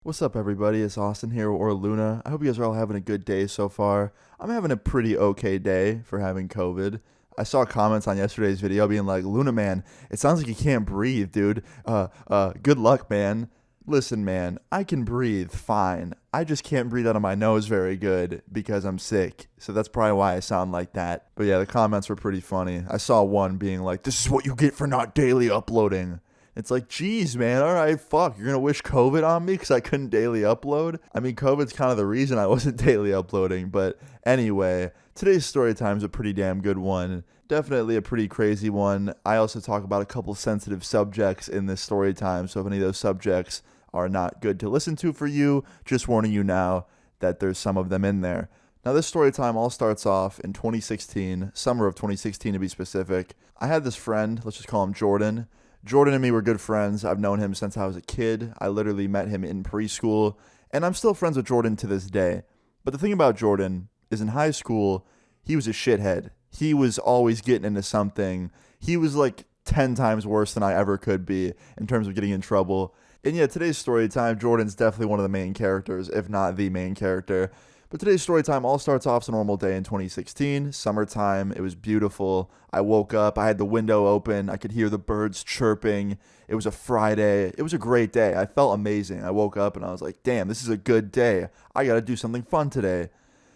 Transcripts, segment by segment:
What's up, everybody? It's Austin here, or Luna. I hope you guys are all having a good day so far. I'm having a pretty okay day for having COVID. I saw comments on yesterday's video being like, Luna, man, it sounds like you can't breathe, dude. Good luck, man. Listen, man, I can breathe fine. I just can't breathe out of my nose very good because I'm sick. So that's probably why I sound like that. But yeah, the comments were pretty funny. I saw one being like, this is what you get for not daily uploading. It's like, geez, man, all right, fuck. You're going to wish COVID on me because I couldn't daily upload? I mean, COVID's kind of the reason I wasn't daily uploading. But anyway, today's story time is a pretty damn good one. Definitely a pretty crazy one. I also talk about a couple sensitive subjects in this story time. So if any of those subjects are not good to listen to for you, just warning you now that there's some of them in there. Now, this story time all starts off in 2016, summer of 2016 to be specific. I had this friend, let's just call him Jordan. Jordan and me were good friends. I've known him since I was a kid. I literally met him in preschool, and I'm still friends with Jordan to this day. But the thing about Jordan is in high school, he was a shithead. He was always getting into something. He was like 10 times worse than I ever could be in terms of getting in trouble. And yeah, today's story time, Jordan's definitely one of the main characters, if not the main character. But today's story time all starts off as a normal day in 2016, summertime. It was beautiful. I woke up. I had the window open. I could hear the birds chirping. It was a Friday. It was a great day. I felt amazing. I woke up and I was like, damn, this is a good day. I got to do something fun today.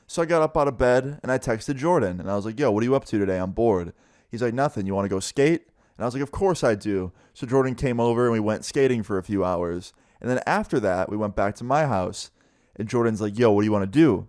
So I got up out of bed and I texted Jordan. And I was like, yo, what are you up to today? I'm bored. He's like, nothing. You want to go skate? And I was like, of course I do. So Jordan came over and we went skating for a few hours. And then after that, we went back to my house. And Jordan's like, yo, what do you want to do?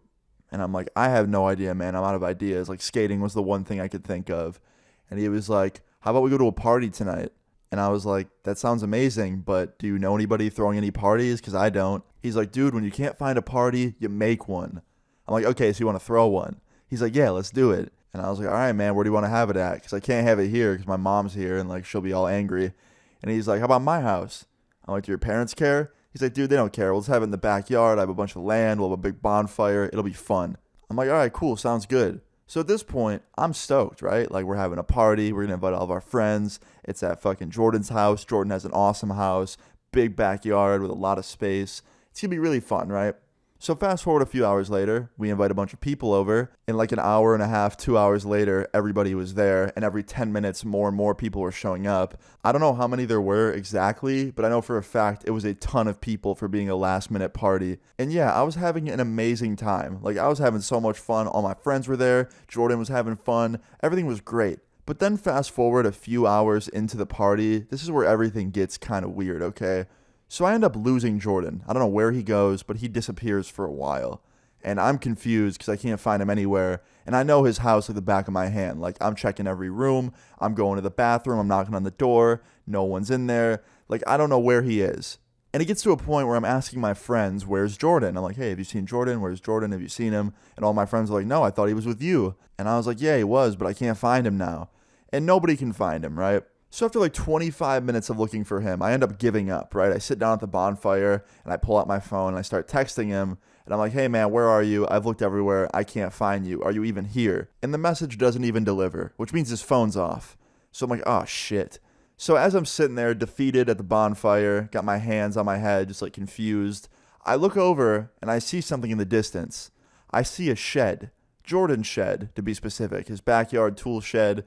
And I'm like, I have no idea, man. I'm out of ideas. Like, skating was the one thing I could think of. And he was like, how about we go to a party tonight? And I was like, that sounds amazing, but do you know anybody throwing any parties? Because I don't. He's like, dude, when you can't find a party, you make one. I'm like, okay, so you want to throw one? He's like, yeah, let's do it. And I was like, all right, man, where do you want to have it at? Because I can't have it here because my mom's here and, like, she'll be all angry. And he's like, how about my house? I'm like, do your parents care? He's like, dude, they don't care. We'll just have it in the backyard. I have a bunch of land. We'll have a big bonfire. It'll be fun. I'm like, all right, cool. Sounds good. So at this point, I'm stoked, right? Like, we're having a party. We're going to invite all of our friends. It's at fucking Jordan's house. Jordan has an awesome house, big backyard with a lot of space. It's going to be really fun, right? So fast forward a few hours later, we invite a bunch of people over. In like an hour and a half, 2 hours later, everybody was there. And every 10 minutes, more and more people were showing up. I don't know how many there were exactly, but I know for a fact it was a ton of people for being a last minute party. And yeah, I was having an amazing time. Like, I was having so much fun. All my friends were there. Jordan was having fun. Everything was great. But then fast forward a few hours into the party, this is where everything gets kind of weird, okay? So I end up losing Jordan. I don't know where he goes, but he disappears for a while. And I'm confused because I can't find him anywhere. And I know his house like the back of my hand. Like, I'm checking every room. I'm going to the bathroom. I'm knocking on the door. No one's in there. Like, I don't know where he is. And it gets to a point where I'm asking my friends, where's Jordan? I'm like, hey, have you seen Jordan? Where's Jordan? Have you seen him? And all my friends are like, no, I thought he was with you. And I was like, yeah, he was, but I can't find him now. And nobody can find him, right? So after like 25 minutes of looking for him, I end up giving up, right? I sit down at the bonfire and I pull out my phone and I start texting him. And I'm like, hey, man, where are you? I've looked everywhere. I can't find you. Are you even here? And the message doesn't even deliver, which means his phone's off. So I'm like, oh, shit. So as I'm sitting there defeated at the bonfire, got my hands on my head, just like confused, I look over and I see something in the distance. I see a shed, Jordan's shed, to be specific, his backyard tool shed.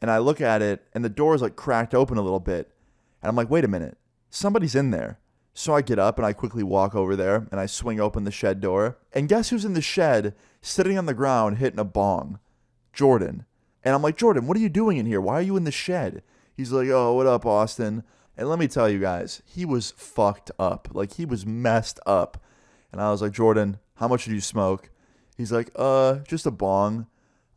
And I look at it, and the door is like cracked open a little bit. And I'm like, wait a minute, somebody's in there. So I get up and I quickly walk over there and I swing open the shed door. And guess who's in the shed, sitting on the ground, hitting a bong? Jordan. And I'm like, Jordan, what are you doing in here? Why are you in the shed? He's like, oh, what up, Austin? And let me tell you guys, he was fucked up. Like, he was messed up. And I was like, Jordan, how much did you smoke? He's like, just a bong.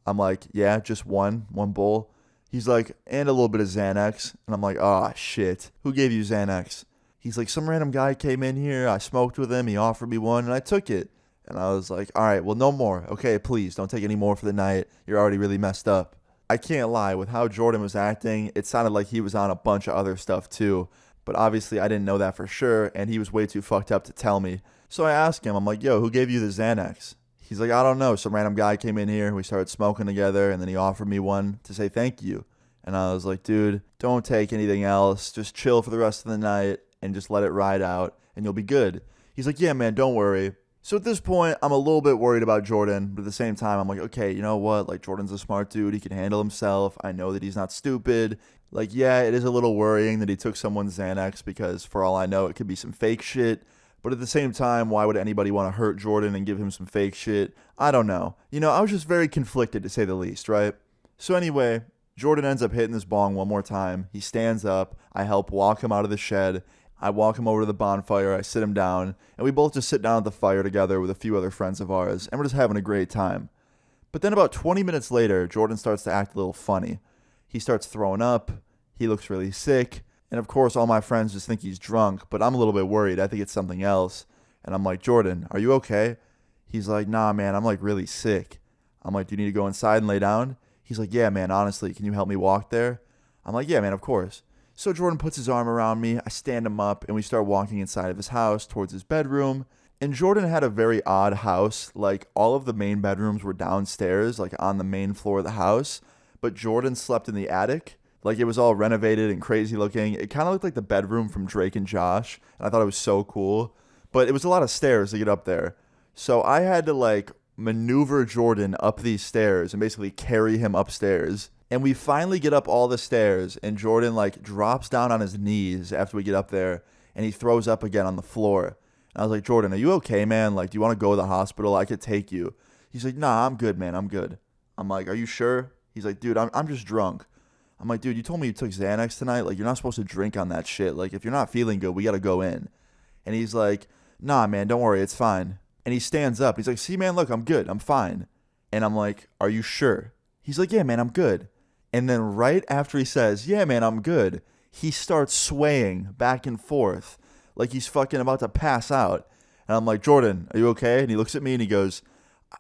I'm like, yeah, just one bowl. He's like, and a little bit of Xanax. And I'm like, oh, shit. Who gave you Xanax? He's like, some random guy came in here. I smoked with him. He offered me one, and I took it. And I was like, all right, well, no more. Okay, please, don't take any more for the night. You're already really messed up. I can't lie. With how Jordan was acting, it sounded like he was on a bunch of other stuff, too. But obviously, I didn't know that for sure, and he was way too fucked up to tell me. So I asked him, I'm like, yo, who gave you the Xanax? He's like, I don't know. Some random guy came in here. We started smoking together, and then he offered me one to say thank you. And I was like, dude, don't take anything else. Just chill for the rest of the night and just let it ride out, and you'll be good. He's like, yeah, man, don't worry. So at this point, I'm a little bit worried about Jordan, but at the same time, I'm like, okay, you know what? Like, Jordan's a smart dude. He can handle himself. I know that he's not stupid. Like, yeah, it is a little worrying that he took someone's Xanax because for all I know, it could be some fake shit. But at the same time, why would anybody want to hurt Jordan and give him some fake shit? I don't know. I was just very conflicted to say the least, right? So anyway, Jordan ends up hitting this bong one more time. He stands up. I help walk him out of the shed. I walk him over to the bonfire. I sit him down. And we both just sit down at the fire together with a few other friends of ours. And we're just having a great time. But then about 20 minutes later, Jordan starts to act a little funny. He starts throwing up. He looks really sick. And of course, all my friends just think he's drunk, but I'm a little bit worried. I think it's something else. And I'm like, Jordan, are you okay? He's like, nah, man, I'm like really sick. I'm like, do you need to go inside and lay down? He's like, yeah, man, honestly, can you help me walk there? I'm like, yeah, man, of course. So Jordan puts his arm around me. I stand him up, and we start walking inside of his house towards his bedroom. And Jordan had a very odd house. Like, all of the main bedrooms were downstairs, like on the main floor of the house. But Jordan slept in the attic. Like, it was all renovated and crazy looking. It kind of looked like the bedroom from Drake and Josh. And I thought it was so cool. But it was a lot of stairs to get up there. So I had to, like, maneuver Jordan up these stairs and basically carry him upstairs. And we finally get up all the stairs. And Jordan, like, drops down on his knees after we get up there. And he throws up again on the floor. And I was like, Jordan, are you okay, man? Like, do you want to go to the hospital? I could take you. He's like, nah, I'm good, man. I'm good. I'm like, are you sure? He's like, dude, I'm just drunk. I'm like, dude, you told me you took Xanax tonight. Like, you're not supposed to drink on that shit. Like, if you're not feeling good, we got to go in. And he's like, nah, man, don't worry. It's fine. And he stands up. He's like, see, man, look, I'm good. I'm fine. And I'm like, are you sure? He's like, yeah, man, I'm good. And then right after he says, yeah, man, I'm good, he starts swaying back and forth like he's fucking about to pass out. And I'm like, Jordan, are you okay? And he looks at me and he goes,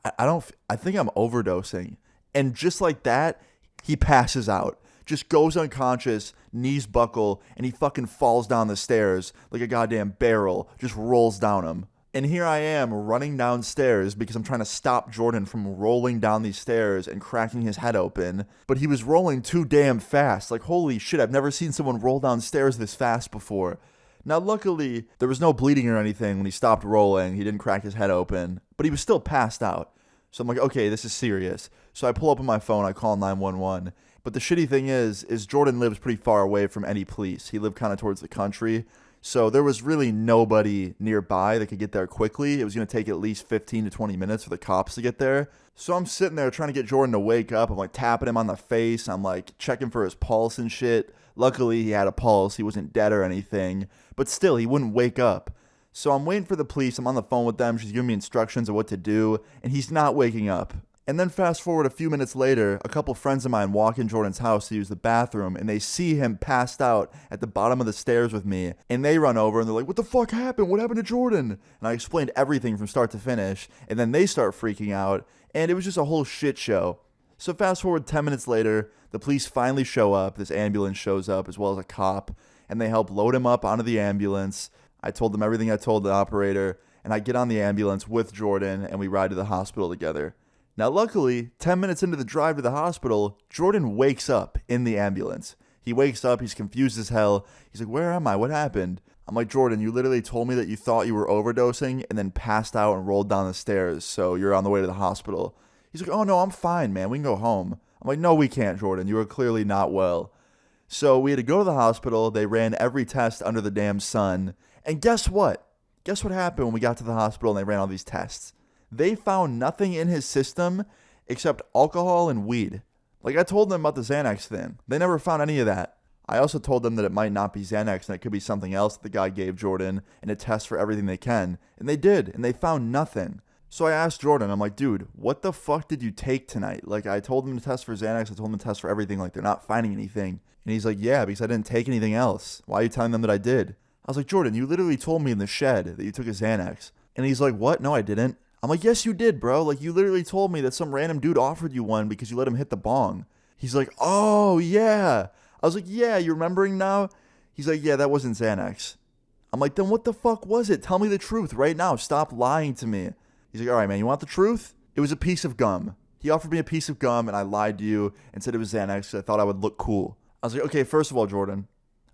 I think I'm overdosing. And just like that, he passes out. Just goes unconscious, knees buckle, and he fucking falls down the stairs like a goddamn barrel, just rolls down him. And here I am running downstairs because I'm trying to stop Jordan from rolling down these stairs and cracking his head open. But he was rolling too damn fast. Like, holy shit, I've never seen someone roll downstairs this fast before. Now, luckily, there was no bleeding or anything when he stopped rolling. He didn't crack his head open, but he was still passed out. So I'm like, okay, this is serious. So I pull up on my phone, I call 911. But the shitty thing is Jordan lives pretty far away from any police. He lived kind of towards the country. So there was really nobody nearby that could get there quickly. It was going to take at least 15 to 20 minutes for the cops to get there. So I'm sitting there trying to get Jordan to wake up. I'm like tapping him on the face. I'm like checking for his pulse and shit. Luckily, he had a pulse. He wasn't dead or anything. But still, he wouldn't wake up. So I'm waiting for the police. I'm on the phone with them. She's giving me instructions of what to do. And he's not waking up. And then fast forward a few minutes later, a couple friends of mine walk in Jordan's house to use the bathroom, and they see him passed out at the bottom of the stairs with me, and they run over and they're like, what the fuck happened? What happened to Jordan? And I explained everything from start to finish, and then they start freaking out, and it was just a whole shit show. So fast forward 10 minutes later, the police finally show up, this ambulance shows up as well as a cop, and they help load him up onto the ambulance. I told them everything I told the operator, and I get on the ambulance with Jordan, and we ride to the hospital together. Now, luckily, 10 minutes into the drive to the hospital, Jordan wakes up in the ambulance. He wakes up, he's confused as hell. He's like, where am I? What happened? I'm like, Jordan, you literally told me that you thought you were overdosing and then passed out and rolled down the stairs, so you're on the way to the hospital. He's like, oh no, I'm fine, man. We can go home. I'm like, no, we can't, Jordan. You are clearly not well. So we had to go to the hospital. They ran every test under the damn sun. And guess what? Guess what happened when we got to the hospital and they ran all these tests? They found nothing in his system except alcohol and weed. Like, I told them about the Xanax thing. They never found any of that. I also told them that it might not be Xanax and it could be something else that the guy gave Jordan and to test for everything they can. And they did, and they found nothing. So I asked Jordan, I'm like, dude, what the fuck did you take tonight? Like, I told them to test for Xanax. I told them to test for everything. Like, they're not finding anything. And he's like, yeah, because I didn't take anything else. Why are you telling them that I did? I was like, Jordan, you literally told me in the shed that you took a Xanax. And he's like, what? No, I didn't. I'm like, yes, you did, bro. Like, you literally told me that some random dude offered you one because you let him hit the bong. He's like, oh, yeah. I was like, yeah, you remembering now? He's like, yeah, that wasn't Xanax. I'm like, then what the fuck was it? Tell me the truth right now. Stop lying to me. He's like, all right, man, you want the truth? It was a piece of gum. He offered me a piece of gum, and I lied to you and said it was Xanax because I thought I would look cool. I was like, okay, first of all, Jordan,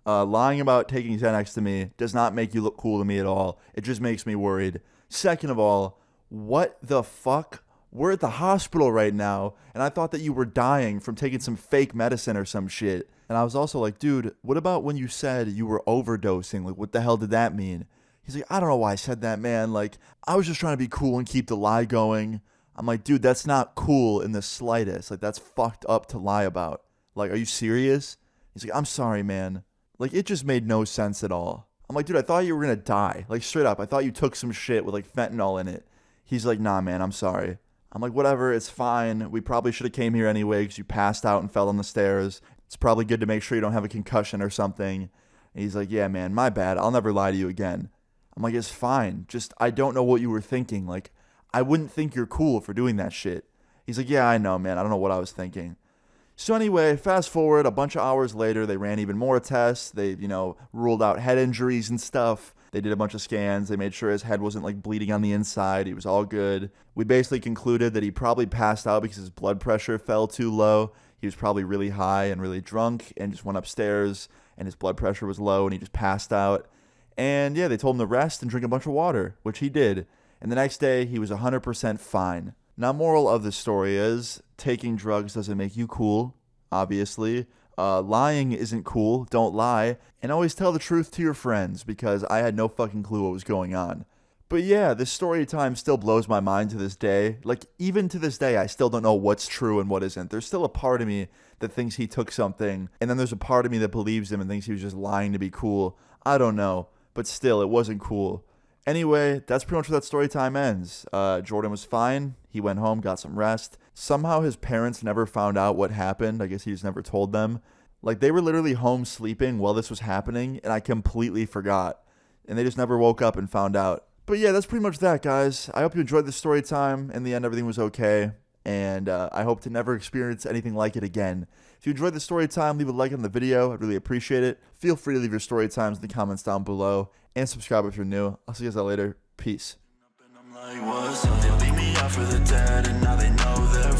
Lying about taking Xanax to me does not make you look cool to me at all. It just makes me worried. Second of all, what the fuck? We're at the hospital right now, and I thought that you were dying from taking some fake medicine or some shit. And I was also like, dude, what about when you said you were overdosing? Like, what the hell did that mean? He's like, I don't know why I said that, man. Like, I was just trying to be cool and keep the lie going. I'm like, dude, that's not cool in the slightest. Like, that's fucked up to lie about. Like, are you serious? He's like, I'm sorry, man. Like, it just made no sense at all. I'm like, dude, I thought you were gonna die. Like, straight up, I thought you took some shit with, like, fentanyl in it. He's like, nah, man, I'm sorry. I'm like, whatever, it's fine. We probably should have came here anyway because you passed out and fell on the stairs. It's probably good to make sure you don't have a concussion or something. And he's like, yeah, man, my bad. I'll never lie to you again. I'm like, it's fine. Just, I don't know what you were thinking. Like, I wouldn't think you're cool for doing that shit. He's like, yeah, I know, man. I don't know what I was thinking. So anyway, fast forward a bunch of hours later, they ran even more tests. They, ruled out head injuries and stuff. They did a bunch of scans. They made sure his head wasn't like bleeding on the inside. He was all good. We basically concluded that he probably passed out because his blood pressure fell too low. He was probably really high and really drunk and just went upstairs and his blood pressure was low and he just passed out. And yeah, they told him to rest and drink a bunch of water, which he did. And the next day, he was 100% fine. Now, moral of the story is, taking drugs doesn't make you cool, obviously. Lying isn't cool, don't lie. And always tell the truth to your friends, because I had no fucking clue what was going on. But yeah, this story time still blows my mind to this day. Like, even to this day, I still don't know what's true and what isn't. There's still a part of me that thinks he took something, and then there's a part of me that believes him and thinks he was just lying to be cool. I don't know, but still, it wasn't cool. Anyway, that's pretty much where that story time ends. Jordan was fine. He went home, got some rest. Somehow his parents never found out what happened. I guess he just never told them. Like, they were literally home sleeping while this was happening, and I completely forgot. And they just never woke up and found out. But yeah, that's pretty much that, guys. I hope you enjoyed the story time. In the end, everything was okay. And I hope to never experience anything like it again. If you enjoyed the story time, leave a like on the video. I'd really appreciate it. Feel free to leave your story times in the comments down below. And subscribe if you're new. I'll see you guys later. Peace. They leave me out for the dead, and now they know they're